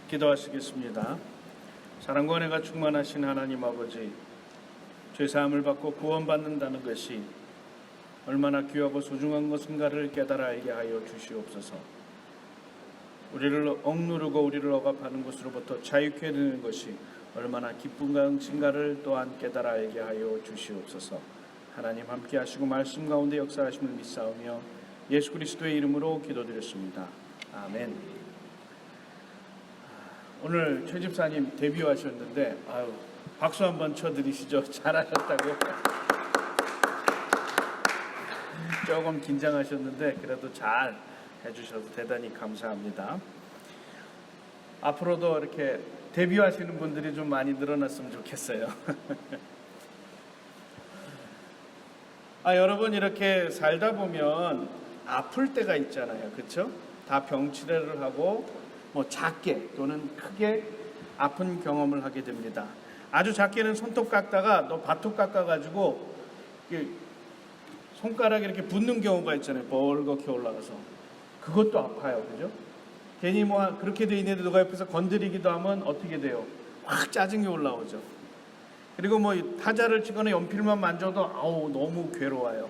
기도하시겠습니다. 사랑과 은혜가 충만하신 하나님 아버지, 죄사함을 받고 구원받는다는 것이 얼마나 귀하고 소중한 것인가를 깨달아 알게 하여 주시옵소서. 우리를 억누르고 우리를 억압하는 것으로부터 자유케 되는 것이 얼마나 기쁜 것인가를 또한 깨달아 알게 하여 주시옵소서. 하나님 함께 하시고 말씀 가운데 역사하심을 믿사오며 예수 그리스도의 이름으로 기도드렸습니다. 아멘. 오늘 최 집사님 데뷔하셨는데 박수 한번 쳐드리시죠. 잘하셨다고. 조금 긴장하셨는데 그래도 잘 해주셔서 대단히 감사합니다. 앞으로도 이렇게 데뷔하시는 분들이 좀 많이 늘어났으면 좋겠어요. 여러분 이렇게 살다 보면 아플 때가 있잖아요. 그렇죠? 다 병치레를 하고 작게 또는 크게 아픈 경험을 하게 됩니다. 아주 작게는 손톱 깎다가 너 발톱 깎아가지고 손가락에 이렇게 붓는 경우가 있잖아요. 벌겋게 올라가서. 그것도 아파요. 그죠? 괜히 그렇게 돼 있는데 누가 옆에서 건드리기도 하면 어떻게 돼요? 확 짜증이 올라오죠. 그리고 타자를 치거나 연필만 만져도 너무 괴로워요.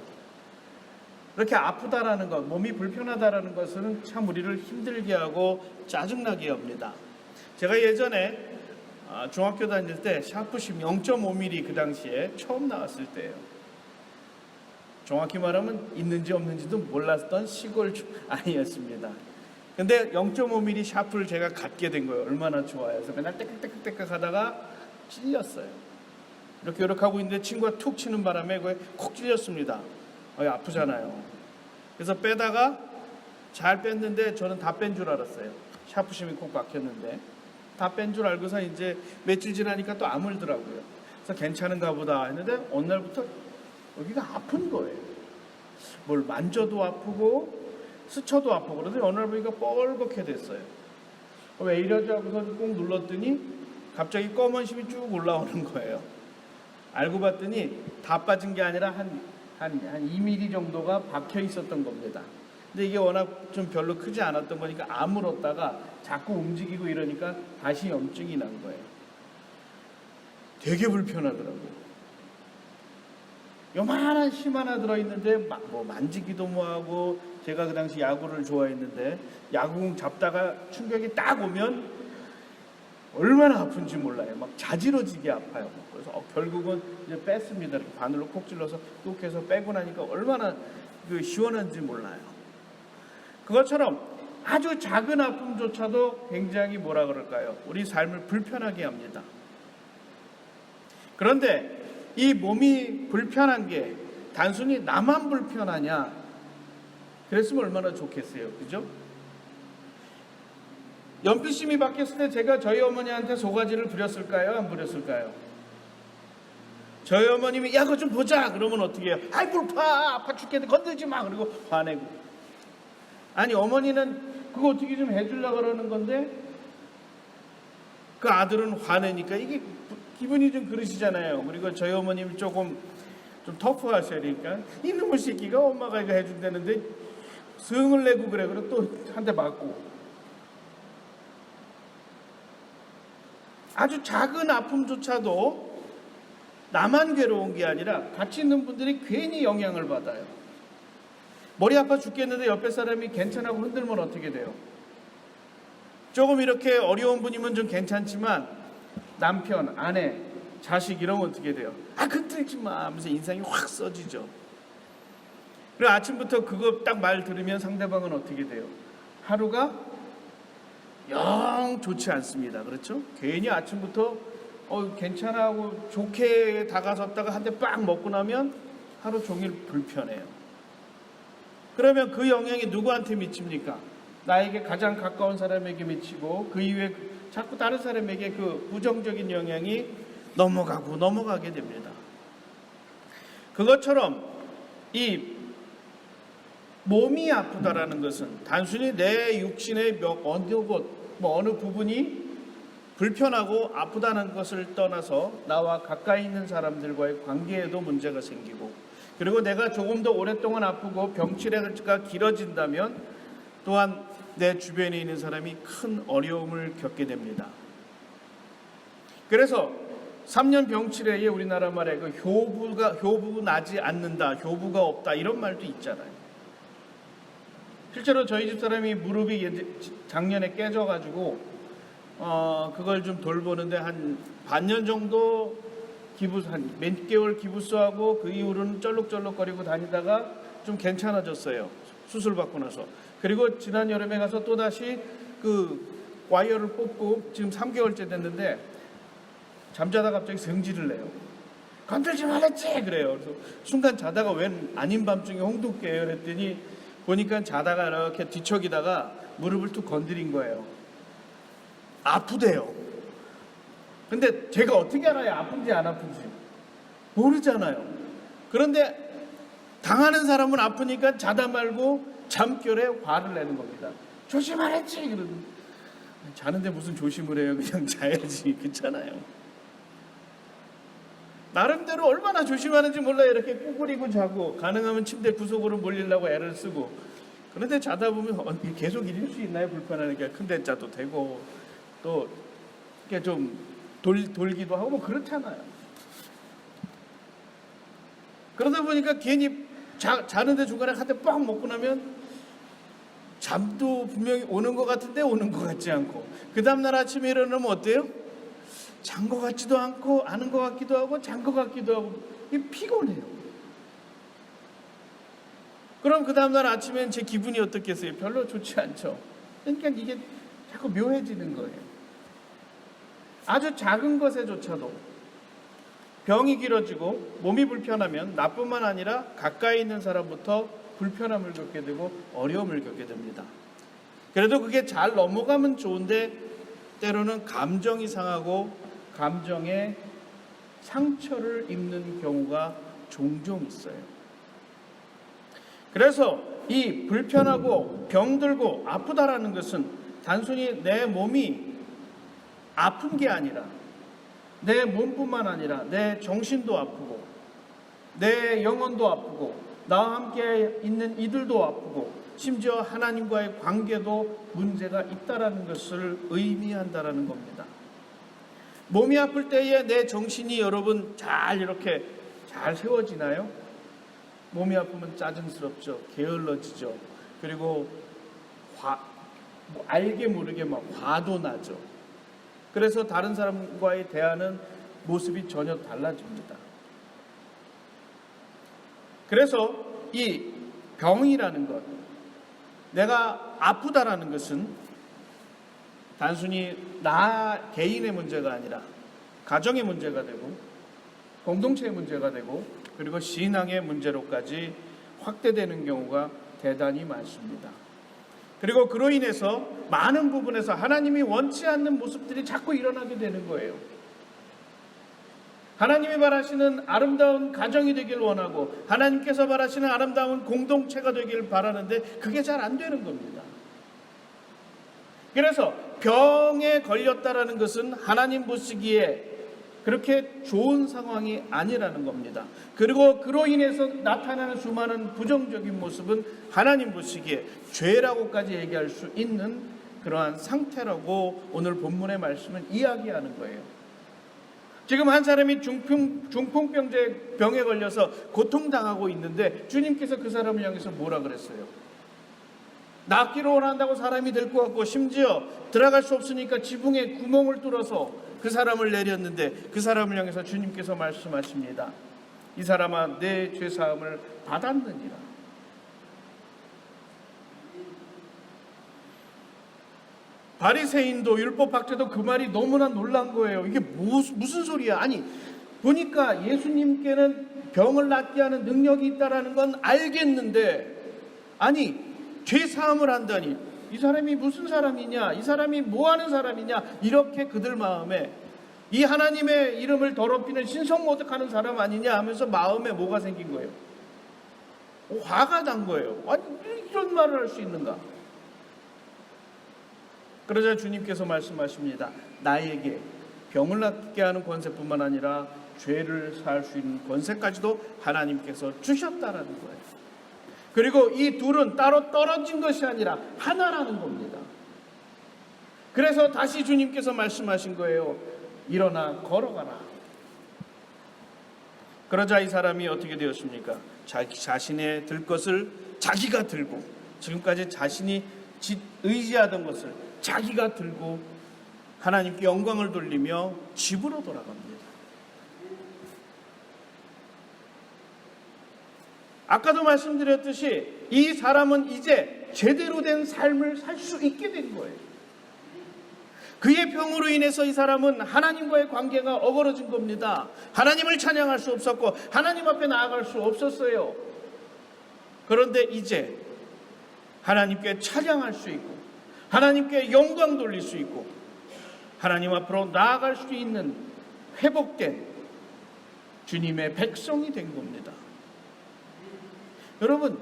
이렇게 아프다라는 것, 몸이 불편하다라는 것은 참 우리를 힘들게 하고 짜증나게 합니다. 제가 예전에 중학교 다닐 때 샤프심 0.5mm 그 당시에 처음 나왔을 때예요. 정확히 말하면 있는지 없는지도 몰랐던 시골 아이였습니다. 근데 0.5mm 샤프를 제가 갖게 된 거예요. 얼마나 좋아요. 그래서 맨날 떼깍떼깍 하다가 찔렸어요. 이렇게 하고 있는데 친구가 툭 치는 바람에 그게 콕 찔렸습니다. 아프잖아요. 그래서 빼다가 잘 뺐는데 저는 다 뺀 줄 알았어요. 샤프심이 콕 박혔는데 다 뺀 줄 알고서 이제 며칠 지나니까 또 아물더라고요. 그래서 괜찮은가 보다 했는데 어느 날부터 여기가 아픈 거예요. 뭘 만져도 아프고 스쳐도 아프고 그러더니 어느 날 보니까 뻘겋게 됐어요. 왜 이러지 하고서 꼭 눌렀더니 갑자기 검은 심이 쭉 올라오는 거예요. 알고 봤더니 다 빠진 게 아니라 한 2mm 정도가 박혀 있었던 겁니다. 근데 이게 워낙 좀 별로 크지 않았던 거니까 아물었다가 자꾸 움직이고 이러니까 다시 염증이 난 거예요. 되게 불편하더라고요. 요만한 심 하나 들어있는데 만지기도 뭐하고, 제가 그 당시 야구를 좋아했는데 야구공 잡다가 충격이 딱 오면 얼마나 아픈지 몰라요. 막 자지러지게 아파요. 그래서 결국은 이제 뺐습니다. 이렇게 바늘로 콕 찔러서 뚝 해서 빼고 나니까 얼마나 시원한지 몰라요. 그것처럼 아주 작은 아픔조차도 굉장히 뭐라 그럴까요? 우리 삶을 불편하게 합니다. 그런데 이 몸이 불편한 게 단순히 나만 불편하냐? 그랬으면 얼마나 좋겠어요. 그죠? 연필심이 박혔을 때 제가 저희 어머니한테 소가지를 부렸을까요? 안 부렸을까요? 저희 어머님이 그거 좀 보자 그러면 어떻게 해요? 불파 아파 죽겠는데 건들지 마 그리고 화내고. 아니 어머니는 그거 어떻게 좀 해주려고 그러는 건데 그 아들은 화내니까 이게 기분이 좀 그러시잖아요. 그리고 저희 어머님이 조금 좀 터프하셔야 되니까 이놈의 새끼가 엄마가 이거 해준다는데 성을 내고 그래. 그리고 또 한 대 맞고. 아주 작은 아픔조차도 나만 괴로운 게 아니라 같이 있는 분들이 괜히 영향을 받아요. 머리 아파 죽겠는데 옆에 사람이 괜찮다고 흔들면 어떻게 돼요? 조금 이렇게 어려운 분이면 좀 괜찮지만 남편, 아내, 자식 이러면 어떻게 돼요? 흔들지 마 하면서 인상이 확 써지죠. 그리고 아침부터 그거 딱 말 들으면 상대방은 어떻게 돼요? 하루가 영 좋지 않습니다. 그렇죠? 괜히 아침부터 괜찮아 하고 좋게 다가섰다가 한 대 빵 먹고 나면 하루 종일 불편해요. 그러면 그 영향이 누구한테 미칩니까? 나에게 가장 가까운 사람에게 미치고 그 이후에 자꾸 다른 사람에게 그 부정적인 영향이 넘어가게 됩니다. 그것처럼 이 몸이 아프다라는 것은 단순히 내 육신의 어느 부분이 불편하고 아프다는 것을 떠나서 나와 가까이 있는 사람들과의 관계에도 문제가 생기고, 그리고 내가 조금 더 오랫동안 아프고 병치레가 길어진다면 또한 내 주변에 있는 사람이 큰 어려움을 겪게 됩니다. 그래서 3년 병치레에 우리나라 말에 그 효부 나지 않는다, 효부가 없다 이런 말도 있잖아요. 실제로 저희 집 사람이 무릎이 작년에 깨져가지고 그걸 좀 돌보는데 한 반년 정도 한 몇 개월 기부스하고 그 이후로는 쩔룩쩔룩거리고 다니다가 좀 괜찮아졌어요. 수술 받고 나서. 그리고 지난 여름에 가서 또 다시 그 와이어를 뽑고 지금 3개월째 됐는데 잠자다 갑자기 성질을 내요. 건들지 말랬지 그래요. 그래서 순간 자다가 웬 아닌 밤중에 홍두 깨요. 그랬더니 보니까 자다가 이렇게 뒤척이다가 무릎을 툭 건드린 거예요. 아프대요. 근데 제가 어떻게 알아요? 아픈지 안 아픈지. 모르잖아요. 그런데 당하는 사람은 아프니까 자다 말고 잠결에 화를 내는 겁니다. 조심하랬지. 그러더니 자는데 무슨 조심을 해요. 그냥 자야지. 그렇잖아요. 나름대로 얼마나 조심하는지 몰라요. 이렇게 꾸꾸리고 자고 가능하면 침대 구석으로 몰리려고 애를 쓰고. 그런데 자다 보면 계속 이럴 수 있나요? 불편하니까 큰데 자도 되고 또 이렇게 좀 돌기도 하고 뭐 그렇잖아요. 그러다 보니까 괜히 자는데 중간에 한 대 뻥 먹고 나면 잠도 분명히 오는 것 같은데 오는 것 같지 않고 그 다음날 아침에 일어나면 어때요? 잔 것 같지도 않고 아는 것 같기도 하고 잔 것 같기도 하고 피곤해요. 그럼 그 다음날 아침엔 제 기분이 어떻겠어요? 별로 좋지 않죠. 그러니까 이게 자꾸 묘해지는 거예요. 아주 작은 것에조차도 병이 길어지고 몸이 불편하면 나뿐만 아니라 가까이 있는 사람부터 불편함을 겪게 되고 어려움을 겪게 됩니다. 그래도 그게 잘 넘어가면 좋은데 때로는 감정이 상하고 감정에 상처를 입는 경우가 종종 있어요. 그래서 이 불편하고 병들고 아프다라는 것은 단순히 내 몸이 아픈 게 아니라 내 몸뿐만 아니라 내 정신도 아프고 내 영혼도 아프고 나와 함께 있는 이들도 아프고 심지어 하나님과의 관계도 문제가 있다라는 것을 의미한다라는 겁니다. 몸이 아플 때에 내 정신이 여러분 이렇게 잘 세워지나요? 몸이 아프면 짜증스럽죠. 게을러지죠. 그리고 알게 모르게 막 화도 나죠. 그래서 다른 사람과의 대하는 모습이 전혀 달라집니다. 그래서 이 병이라는 것, 내가 아프다라는 것은 단순히 나 개인의 문제가 아니라 가정의 문제가 되고 공동체의 문제가 되고 그리고 신앙의 문제로까지 확대되는 경우가 대단히 많습니다. 그리고 그로 인해서 많은 부분에서 하나님이 원치 않는 모습들이 자꾸 일어나게 되는 거예요. 하나님이 바라시는 아름다운 가정이 되길 원하고 하나님께서 바라시는 아름다운 공동체가 되길 바라는데 그게 잘 안 되는 겁니다. 그래서 병에 걸렸다라는 것은 하나님 보시기에 그렇게 좋은 상황이 아니라는 겁니다. 그리고 그로 인해서 나타나는 수많은 부정적인 모습은 하나님 보시기에 죄라고까지 얘기할 수 있는 그러한 상태라고 오늘 본문의 말씀은 이야기하는 거예요. 지금 한 사람이 중풍병에 걸려서 고통당하고 있는데 주님께서 그 사람을 향해서 뭐라 그랬어요? 낫기를 원한다고 사람이 될 것 같고 심지어 들어갈 수 없으니까 지붕에 구멍을 뚫어서 그 사람을 내렸는데 그 사람을 향해서 주님께서 말씀하십니다. 이 사람아 내 죄사함을 받았느니라. 바리새인도 율법학자도 그 말이 너무나 놀란 거예요. 이게 무슨 소리야? 아니 보니까 예수님께는 병을 낫게 하는 능력이 있다라는 건 알겠는데 아니 죄사함을 한다니 이 사람이 무슨 사람이냐? 이 사람이 뭐하는 사람이냐? 이렇게 그들 마음에 이 하나님의 이름을 더럽히는 신성모독하는 사람 아니냐 하면서 마음에 뭐가 생긴 거예요? 화가 난 거예요. 아니 이런 말을 할 수 있는가? 그러자 주님께서 말씀하십니다. 나에게 병을 낫게 하는 권세뿐만 아니라 죄를 사할 수 있는 권세까지도 하나님께서 주셨다라는 거예요. 그리고 이 둘은 따로 떨어진 것이 아니라 하나라는 겁니다. 그래서 다시 주님께서 말씀하신 거예요. 일어나 걸어가라. 그러자 이 사람이 어떻게 되었습니까? 자기 자신의 들 것을 자기가 들고, 지금까지 자신이 의지하던 것을 자기가 들고 하나님께 영광을 돌리며 집으로 돌아갑니다. 아까도 말씀드렸듯이 이 사람은 이제 제대로 된 삶을 살 수 있게 된 거예요. 그의 병으로 인해서 이 사람은 하나님과의 관계가 어그러진 겁니다. 하나님을 찬양할 수 없었고 하나님 앞에 나아갈 수 없었어요. 그런데 이제 하나님께 찬양할 수 있고 하나님께 영광 돌릴 수 있고 하나님 앞으로 나아갈 수 있는 회복된 주님의 백성이 된 겁니다. 여러분,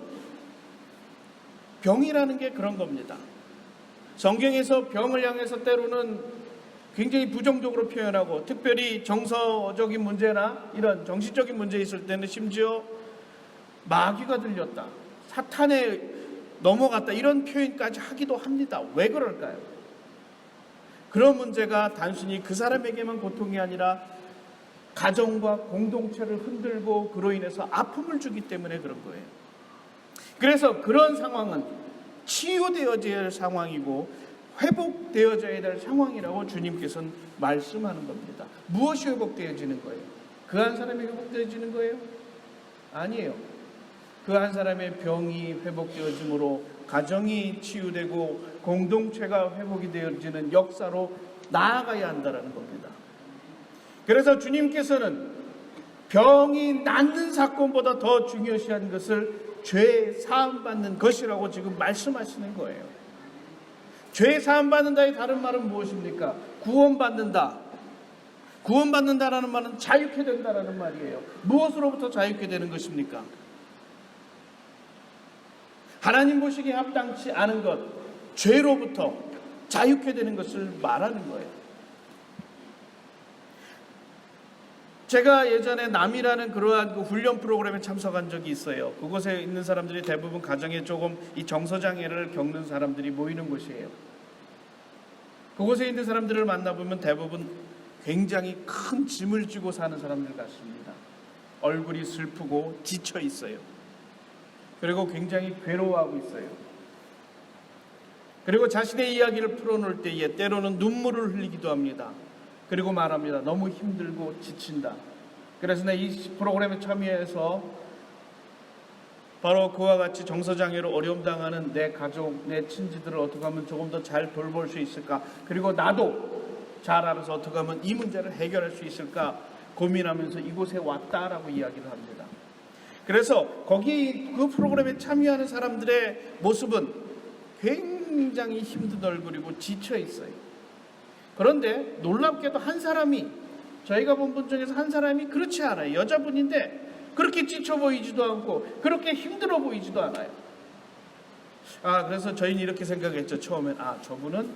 병이라는 게 그런 겁니다. 성경에서 병을 향해서 때로는 굉장히 부정적으로 표현하고, 특별히 정서적인 문제나 이런 정신적인 문제 있을 때는 심지어 마귀가 들렸다, 사탄에 넘어갔다, 이런 표현까지 하기도 합니다. 왜 그럴까요? 그런 문제가 단순히 그 사람에게만 고통이 아니라 가정과 공동체를 흔들고 그로 인해서 아픔을 주기 때문에 그런 거예요. 그래서 그런 상황은 치유되어져야 할 상황이고 회복되어져야 될 상황이라고 주님께서는 말씀하는 겁니다. 무엇이 회복되어지는 거예요? 그 한 사람이 회복되어지는 거예요? 아니에요. 그 한 사람의 병이 회복되어짐으로 가정이 치유되고 공동체가 회복이 되어지는 역사로 나아가야 한다는 겁니다. 그래서 주님께서는 병이 낫는 사건보다 더 중요시한 것을 죄 사함 받는 것이라고 지금 말씀하시는 거예요. 죄 사함 받는다의 다른 말은 무엇입니까? 구원받는다. 구원받는다라는 말은 자유케 된다라는 말이에요. 무엇으로부터 자유케 되는 것입니까? 하나님 보시기에 합당치 않은 것, 죄로부터 자유케 되는 것을 말하는 거예요. 제가 예전에 남이라는 그러한 훈련 프로그램에 참석한 적이 있어요. 그곳에 있는 사람들이 대부분 가정에 조금 이 정서장애를 겪는 사람들이 모이는 곳이에요. 그곳에 있는 사람들을 만나보면 대부분 굉장히 큰 짐을 지고 사는 사람들 같습니다. 얼굴이 슬프고 지쳐 있어요. 그리고 굉장히 괴로워하고 있어요. 그리고 자신의 이야기를 풀어놓을 때에 때로는 눈물을 흘리기도 합니다. 그리고 말합니다. 너무 힘들고 지친다. 그래서 내 이 프로그램에 참여해서 바로 그와 같이 정서장애로 어려움 당하는 내 가족, 내 친지들을 어떻게 하면 조금 더 잘 돌볼 수 있을까? 그리고 나도 잘 알아서 어떻게 하면 이 문제를 해결할 수 있을까? 고민하면서 이곳에 왔다라고 이야기를 합니다. 그래서 거기 그 프로그램에 참여하는 사람들의 모습은 굉장히 힘든 얼굴이고 지쳐 있어요. 그런데 놀랍게도 한 사람이, 저희가 본 분 중에서 한 사람이 그렇지 않아요. 여자분인데 그렇게 지쳐 보이지도 않고 그렇게 힘들어 보이지도 않아요. 그래서 저희는 이렇게 생각했죠. 처음엔 저분은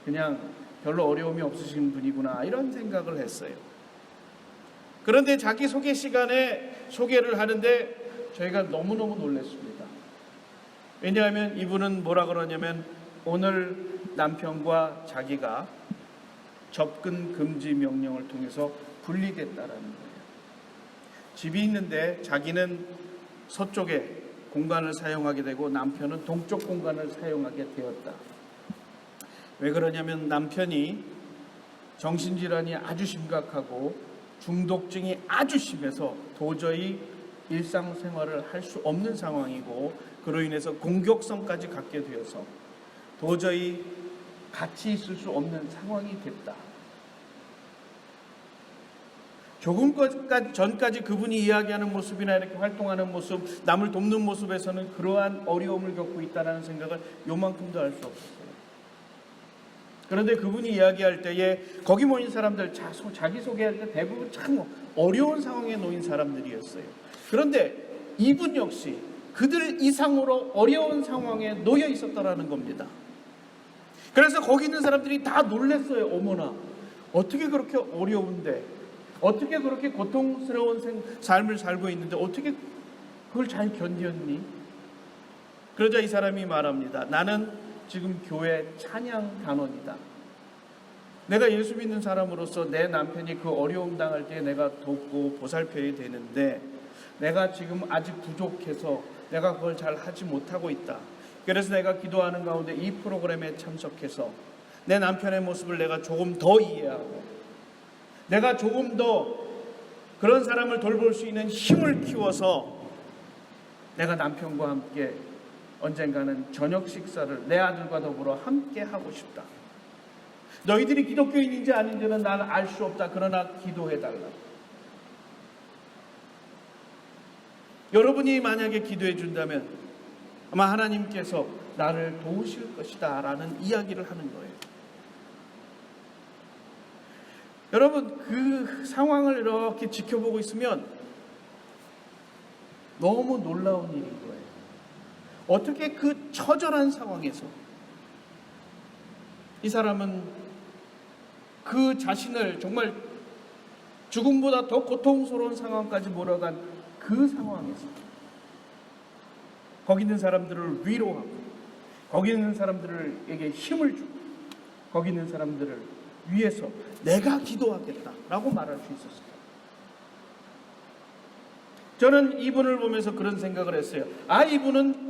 그냥 별로 어려움이 없으신 분이구나, 이런 생각을 했어요. 그런데 자기소개 시간에 소개를 하는데 저희가 너무너무 놀랐습니다. 왜냐하면 이분은 뭐라 그러냐면 오늘 남편과 자기가 접근 금지 명령을 통해서 분리됐다라는 거예요. 집이 있는데 자기는 서쪽에 공간을 사용하게 되고 남편은 동쪽 공간을 사용하게 되었다. 왜 그러냐면 남편이 정신질환이 아주 심각하고 중독증이 아주 심해서 도저히 일상생활을 할 수 없는 상황이고 그로 인해서 공격성까지 갖게 되어서 도저히 같이 있을 수 없는 상황이 됐다. 조금 전까지 그분이 이야기하는 모습이나 이렇게 활동하는 모습, 남을 돕는 모습에서는 그러한 어려움을 겪고 있다는 생각을 요만큼도 할 수 없었어요. 그런데 그분이 이야기할 때에 거기 모인 사람들 자기소개할 때 대부분 참 어려운 상황에 놓인 사람들이었어요. 그런데 이분 역시 그들 이상으로 어려운 상황에 놓여 있었다라는 겁니다. 그래서 거기 있는 사람들이 다 놀랐어요. 어머나, 어떻게 그렇게 어려운데, 어떻게 그렇게 고통스러운 삶을 살고 있는데 어떻게 그걸 잘 견뎠니? 그러자 이 사람이 말합니다. 나는 지금 교회 찬양 단원이다. 내가 예수 믿는 사람으로서 내 남편이 그 어려움 당할 때 내가 돕고 보살펴야 되는데 내가 지금 아직 부족해서 내가 그걸 잘 하지 못하고 있다. 그래서 내가 기도하는 가운데 이 프로그램에 참석해서 내 남편의 모습을 내가 조금 더 이해하고 내가 조금 더 그런 사람을 돌볼 수 있는 힘을 키워서 내가 남편과 함께 언젠가는 저녁 식사를 내 아들과 더불어 함께 하고 싶다. 너희들이 기독교인인지 아닌지는 나는 알 수 없다. 그러나 기도해달라. 여러분이 만약에 기도해 준다면 아마 하나님께서 나를 도우실 것이다 라는 이야기를 하는 거예요. 여러분, 그 상황을 이렇게 지켜보고 있으면 너무 놀라운 일인 거예요. 어떻게 그 처절한 상황에서 이 사람은 그 자신을 정말 죽음보다 더 고통스러운 상황까지 몰아간 그 상황에서 거기 있는 사람들을 위로하고 거기 있는 사람들에게 힘을 주고 거기 있는 사람들을 위해서 내가 기도하겠다라고 말할 수 있었어요. 저는 이분을 보면서 그런 생각을 했어요. 이분은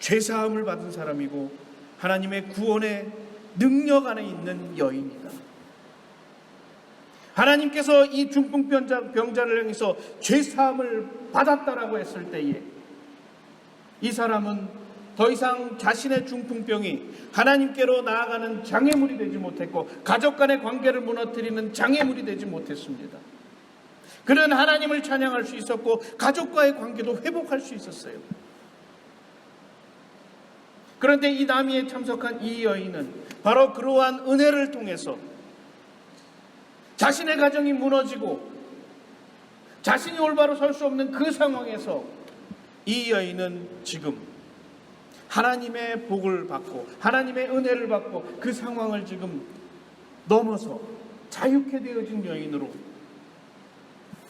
죄사함을 받은 사람이고 하나님의 구원의 능력 안에 있는 여인이다. 하나님께서 이 중풍병자를 향해서 죄사함을 받았다라고 했을 때에 이 사람은 더 이상 자신의 중풍병이 하나님께로 나아가는 장애물이 되지 못했고 가족 간의 관계를 무너뜨리는 장애물이 되지 못했습니다. 그는 하나님을 찬양할 수 있었고 가족과의 관계도 회복할 수 있었어요. 그런데 이 나미에 참석한 이 여인은 바로 그러한 은혜를 통해서 자신의 가정이 무너지고 자신이 올바로 설 수 없는 그 상황에서 이 여인은 지금 하나님의 복을 받고 하나님의 은혜를 받고 그 상황을 지금 넘어서 자유케 되어진 여인으로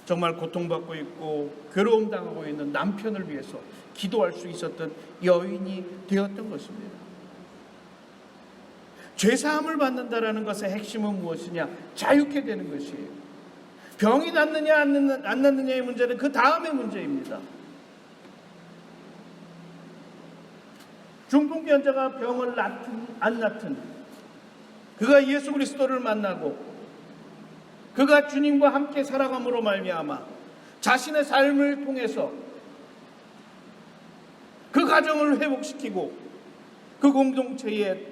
정말 고통받고 있고 괴로움 당하고 있는 남편을 위해서 기도할 수 있었던 여인이 되었던 것입니다. 죄사함을 받는다라는 것의 핵심은 무엇이냐? 자유케 되는 것이에요. 병이 낫느냐 안 낫느냐의 문제는 그 다음의 문제입니다. 중풍병자가 병을 낫든 안 낫든 그가 예수 그리스도를 만나고 그가 주님과 함께 살아감으로 말미암아 자신의 삶을 통해서 그 가정을 회복시키고 그 공동체에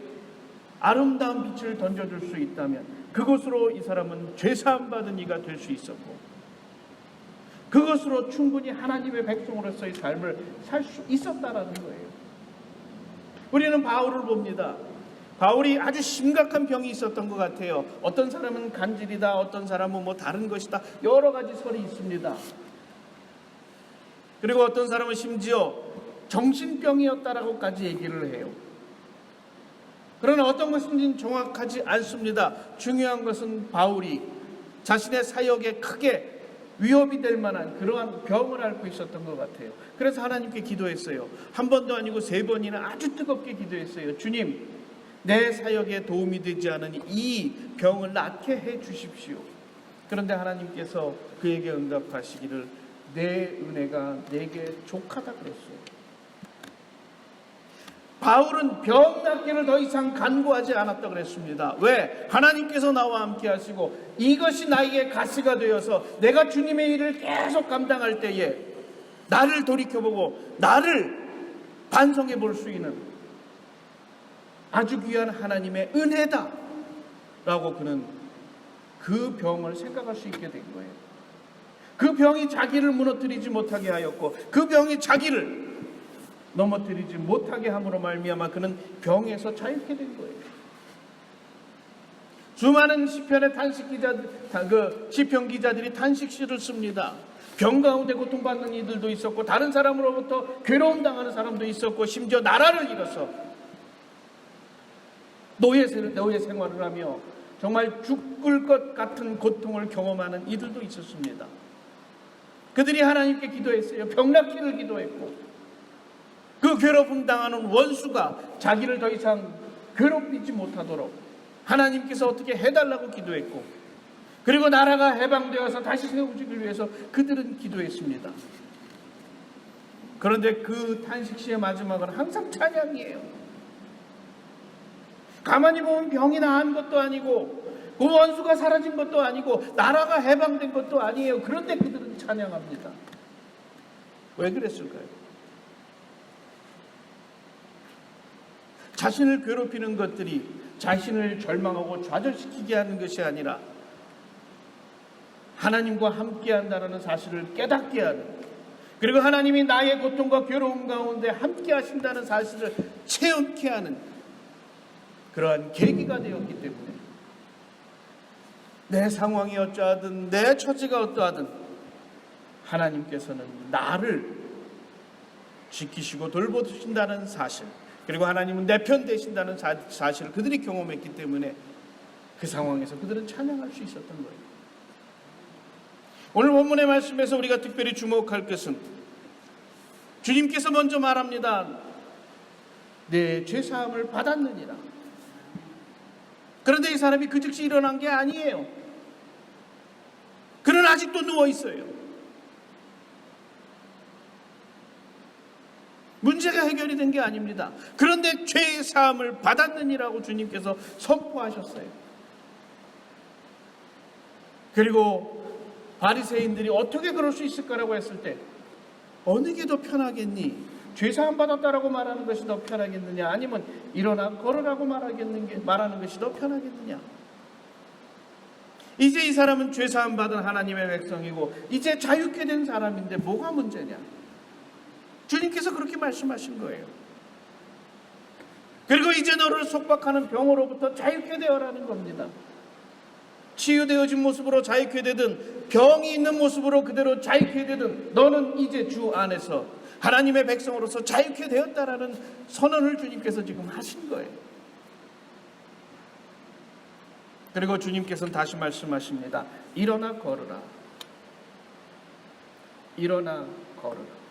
아름다운 빛을 던져줄 수 있다면 그것으로 이 사람은 죄사함 받은 이가 될 수 있었고 그것으로 충분히 하나님의 백성으로서의 삶을 살 수 있었다라는 거예요. 우리는 바울을 봅니다. 바울이 아주 심각한 병이 있었던 것 같아요. 어떤 사람은 간질이다, 어떤 사람은 뭐 다른 것이다, 여러 가지 설이 있습니다. 그리고 어떤 사람은 심지어 정신병이었다라고까지 얘기를 해요. 그러나 어떤 것인지는 정확하지 않습니다. 중요한 것은 바울이 자신의 사역에 크게 위협이 될 만한 그러한 병을 앓고 있었던 것 같아요. 그래서 하나님께 기도했어요. 한 번도 아니고 3번이나 아주 뜨겁게 기도했어요. 주님, 내 사역에 도움이 되지 않은 이 병을 낫게 해 주십시오. 그런데 하나님께서 그에게 응답하시기를 내 은혜가 내게 족하다 그랬어요. 바울은 병 낫기를 더 이상 간구하지 않았다 그랬습니다. 왜? 하나님께서 나와 함께 하시고 이것이 나에게 가시가 되어서 내가 주님의 일을 계속 감당할 때에 나를 돌이켜보고 나를 반성해 볼 수 있는 아주 귀한 하나님의 은혜다 라고 그는 그 병을 생각할 수 있게 된 거예요. 그 병이 자기를 무너뜨리지 못하게 하였고 그 병이 자기를 넘어뜨리지 못하게 함으로 말미암아 그는 병에서 자유케 된 거예요. 수많은 시편의 시편 기자들이 탄식시를 씁니다. 병 가운데 고통받는 이들도 있었고 다른 사람으로부터 괴로움 당하는 사람도 있었고 심지어 나라를 잃어서 노예 생활을 하며 정말 죽을 것 같은 고통을 경험하는 이들도 있었습니다. 그들이 하나님께 기도했어요. 병 낫기를 기도했고 그 괴롭힘 당하는 원수가 자기를 더 이상 괴롭히지 못하도록 하나님께서 어떻게 해달라고 기도했고, 그리고 나라가 해방되어서 다시 세워지기 위해서 그들은 기도했습니다. 그런데 그 탄식시의 마지막은 항상 찬양이에요. 가만히 보면 병이 나은 것도 아니고 그 원수가 사라진 것도 아니고 나라가 해방된 것도 아니에요. 그런데 그들은 찬양합니다. 왜 그랬을까요? 자신을 괴롭히는 것들이 자신을 절망하고 좌절시키게 하는 것이 아니라 하나님과 함께한다는 사실을 깨닫게 하는, 그리고 하나님이 나의 고통과 괴로움 가운데 함께 하신다는 사실을 체험케 하는 그러한 계기가 되었기 때문에 내 상황이 어떠하든 내 처지가 어떠하든 하나님께서는 나를 지키시고 돌보신다는 사실, 그리고 하나님은 내 편 되신다는 사실을 그들이 경험했기 때문에 그 상황에서 그들은 찬양할 수 있었던 거예요. 오늘 본문의 말씀에서 우리가 특별히 주목할 것은 주님께서 먼저 말합니다. 내 죄사함을 받았느니라. 그런데 이 사람이 그 즉시 일어난 게 아니에요. 그는 아직도 누워 있어요. 문제가 해결이 된 게 아닙니다. 그런데 죄의 사함을 받았느니라고 주님께서 선포하셨어요. 그리고 바리새인들이 어떻게 그럴 수 있을까라고 했을 때 어느 게 더 편하겠니? 죄사함 받았다라고 말하는 것이 더 편하겠느냐, 아니면 일어나 걸으라고 말하는 것이 더 편하겠느냐? 이제 이 사람은 죄사함 받은 하나님의 백성이고 이제 자유케 된 사람인데 뭐가 문제냐? 주님께서 그렇게 말씀하신 거예요. 그리고 이제 너를 속박하는 병으로부터 자유케 되어라는 겁니다. 치유되어진 모습으로 자유케 되든 병이 있는 모습으로 그대로 자유케 되든 너는 이제 주 안에서 하나님의 백성으로서 자유케 되었다라는 선언을 주님께서 지금 하신 거예요. 그리고 주님께서는 다시 말씀하십니다. 일어나 걸으라. 일어나 걸으라.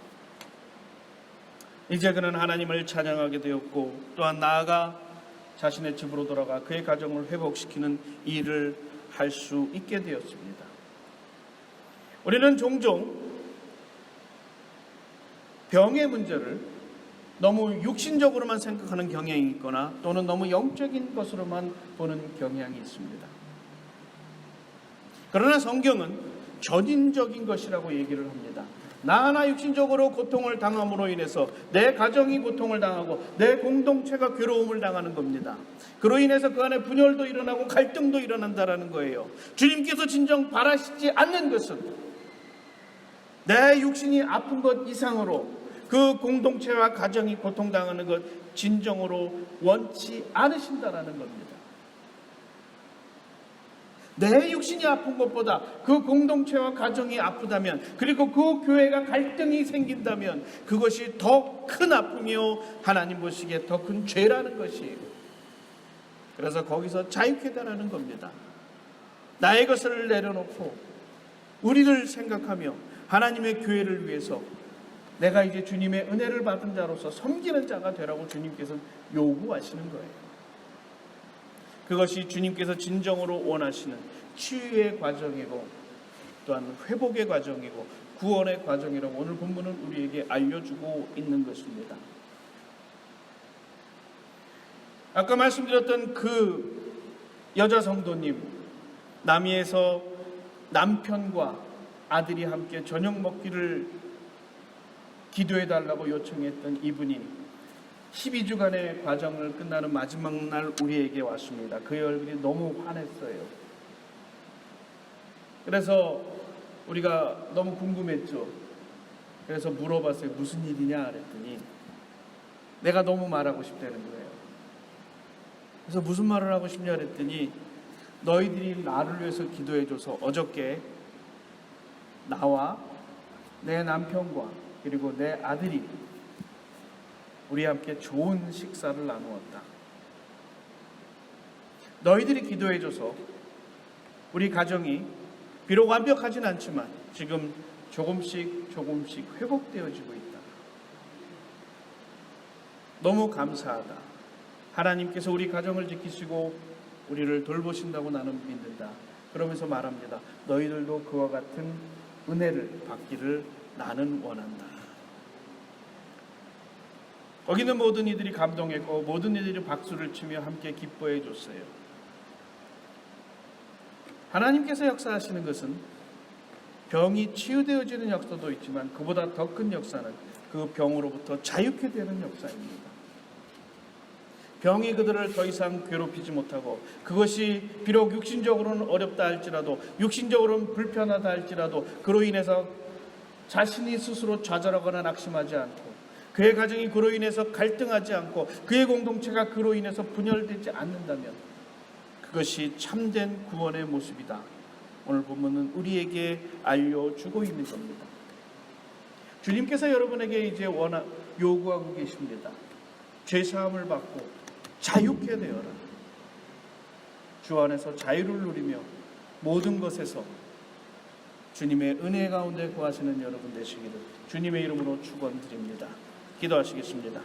이제 그는 하나님을 찬양하게 되었고 또한 나아가 자신의 집으로 돌아가 그의 가정을 회복시키는 일을 할 수 있게 되었습니다. 우리는 종종 병의 문제를 너무 육신적으로만 생각하는 경향이 있거나 또는 너무 영적인 것으로만 보는 경향이 있습니다. 그러나 성경은 전인적인 것이라고 얘기를 합니다. 나 하나 육신적으로 고통을 당함으로 인해서 내 가정이 고통을 당하고 내 공동체가 괴로움을 당하는 겁니다. 그로 인해서 그 안에 분열도 일어나고 갈등도 일어난다라는 거예요. 주님께서 진정 바라시지 않는 것은 내 육신이 아픈 것 이상으로 그 공동체와 가정이 고통당하는 것 진정으로 원치 않으신다라는 겁니다. 내 육신이 아픈 것보다 그 공동체와 가정이 아프다면, 그리고 그 교회가 갈등이 생긴다면 그것이 더 큰 아픔이요 하나님 보시기에 더 큰 죄라는 것이에요. 그래서 거기서 자유케 되라는 겁니다. 나의 것을 내려놓고 우리를 생각하며 하나님의 교회를 위해서 내가 이제 주님의 은혜를 받은 자로서 섬기는 자가 되라고 주님께서 요구하시는 거예요. 그것이 주님께서 진정으로 원하시는 치유의 과정이고 또한 회복의 과정이고 구원의 과정이라고 오늘 본문은 우리에게 알려주고 있는 것입니다. 아까 말씀드렸던 그 여자 성도님, 남이에서 남편과 아들이 함께 저녁 먹기를 기도해달라고 요청했던 이분이 12주간의 과정을 끝나는 마지막 날 우리에게 왔습니다. 그의 얼굴이 너무 환했어요. 그래서 우리가 너무 궁금했죠. 그래서 물어봤어요. 무슨 일이냐 그랬더니 내가 너무 말하고 싶다는 거예요. 그래서 무슨 말을 하고 싶냐 그랬더니 너희들이 나를 위해서 기도해줘서 어저께 나와 내 남편과 그리고 내 아들이 우리 함께 좋은 식사를 나누었다. 너희들이 기도해줘서 우리 가정이 비록 완벽하진 않지만 지금 조금씩 회복되어지고 있다. 너무 감사하다. 하나님께서 우리 가정을 지키시고 우리를 돌보신다고 나는 믿는다. 그러면서 말합니다. 너희들도 그와 같은 은혜를 받기를 나는 원한다. 거기 있는 모든 이들이 감동했고 모든 이들이 박수를 치며 함께 기뻐해 줬어요. 하나님께서 역사하시는 것은 병이 치유되어지는 역사도 있지만 그보다 더 큰 역사는 그 병으로부터 자유케 되는 역사입니다. 병이 그들을 더 이상 괴롭히지 못하고 그것이 비록 육신적으로는 어렵다 할지라도 육신적으로는 불편하다 할지라도 그로 인해서 자신이 스스로 좌절하거나 낙심하지 않고 그의 가정이 그로 인해서 갈등하지 않고 그의 공동체가 그로 인해서 분열되지 않는다면 그것이 참된 구원의 모습이다. 오늘 본문은 우리에게 알려주고 있는 겁니다. 주님께서 여러분에게 이제 요구하고 계십니다. 죄사함을 받고 자유케 되어라. 주 안에서 자유를 누리며 모든 것에서 주님의 은혜 가운데 거하시는 여러분 되시기를 주님의 이름으로 축원드립니다. 기도하시겠습니다.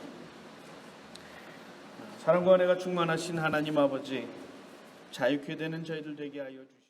사랑과 은혜가 충만하신 하나님 아버지, 자유케 되는 저희들 되게 하여 주시옵소서.